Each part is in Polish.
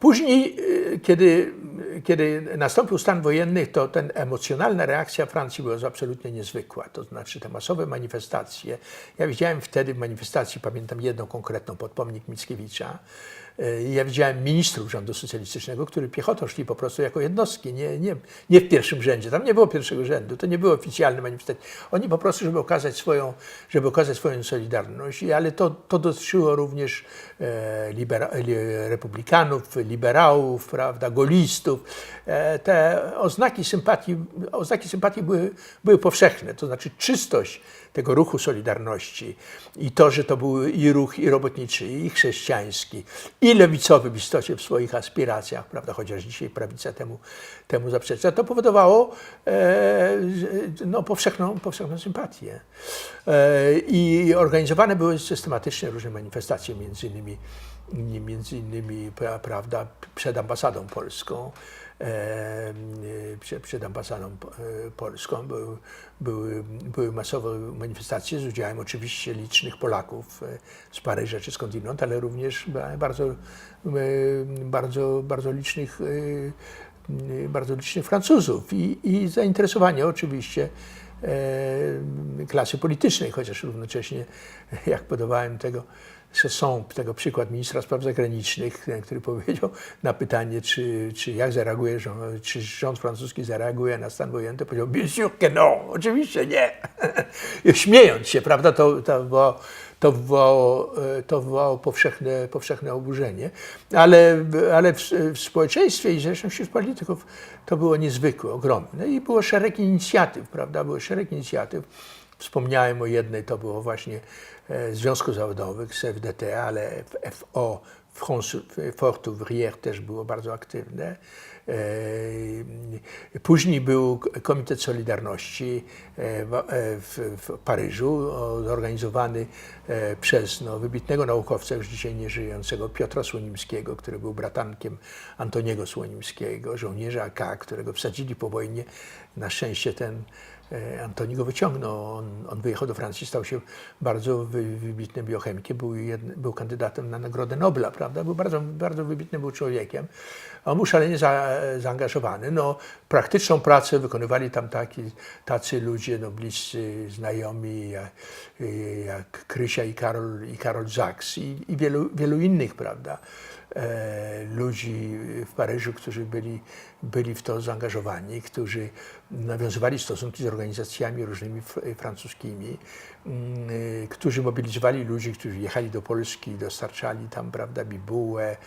Później, kiedy nastąpił stan wojenny, to ta emocjonalna reakcja Francji była absolutnie niezwykła. To znaczy te masowe manifestacje. Ja widziałem wtedy w manifestacji, pamiętam jedną konkretną, pod pomnik Mickiewicza. Ja widziałem ministrów rządu socjalistycznego, którzy piechotą szli po prostu jako jednostki, nie w pierwszym rzędzie. Tam nie było pierwszego rzędu, to nie były oficjalne manifestacje. Oni po prostu, żeby okazać swoją solidarność, ale to dotyczyło również republikanów, liberałów, prawda, gaullistów. Te oznaki sympatii były powszechne, to znaczy czystość tego ruchu Solidarności i to, że to był i ruch i robotniczy, i chrześcijański, i lewicowy w istocie w swoich aspiracjach, prawda, chociaż dzisiaj prawica temu zaprzecza, to powodowało powszechną sympatię. I organizowane były systematycznie różne manifestacje, między innymi prawda, przed ambasadą polską. Przed ambasadą polską były masowe manifestacje z udziałem oczywiście licznych Polaków z Paryża czy skądinąd, ale również bardzo licznych Francuzów i zainteresowanie oczywiście klasy politycznej, chociaż równocześnie, jak podawałem tego przykład ministra spraw zagranicznych, który powiedział na pytanie, czy rząd francuski zareaguje na stan wojenny, to powiedział, bien sûr que non, oczywiście nie. Śmiejąc się, prawda, to wywołało powszechne oburzenie, ale w społeczeństwie i zresztą wśród polityków to było niezwykłe, ogromne i było szereg inicjatyw, prawda, Wspomniałem o jednej, to było właśnie Związku Zawodowych, CFDT, ale FO, Force Ouvrière też było bardzo aktywne. Później był Komitet Solidarności w Paryżu, zorganizowany przez wybitnego naukowca, już dzisiaj nieżyjącego, Piotra Słonimskiego, który był bratankiem Antoniego Słonimskiego, żołnierza AK, którego wsadzili po wojnie. Na szczęście Antoni go wyciągnął. On wyjechał do Francji, stał się bardzo wybitnym biochemikiem, był kandydatem na Nagrodę Nobla, prawda? Był bardzo wybitnym człowiekiem. On był szalenie zaangażowany. Praktyczną pracę wykonywali tam tacy ludzie, bliscy znajomi jak Krysia i Karol Zaks i wielu innych, prawda? Ludzi w Paryżu, którzy byli w to zaangażowani, którzy nawiązywali stosunki z organizacjami różnymi francuskimi, którzy mobilizowali ludzi, którzy jechali do Polski, dostarczali tam, prawda, bibułę,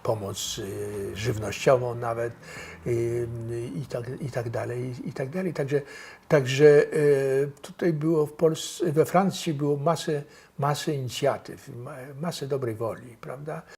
pomoc żywnościową nawet i tak dalej. Także tutaj było we Francji było masę inicjatyw, masę dobrej woli, prawda?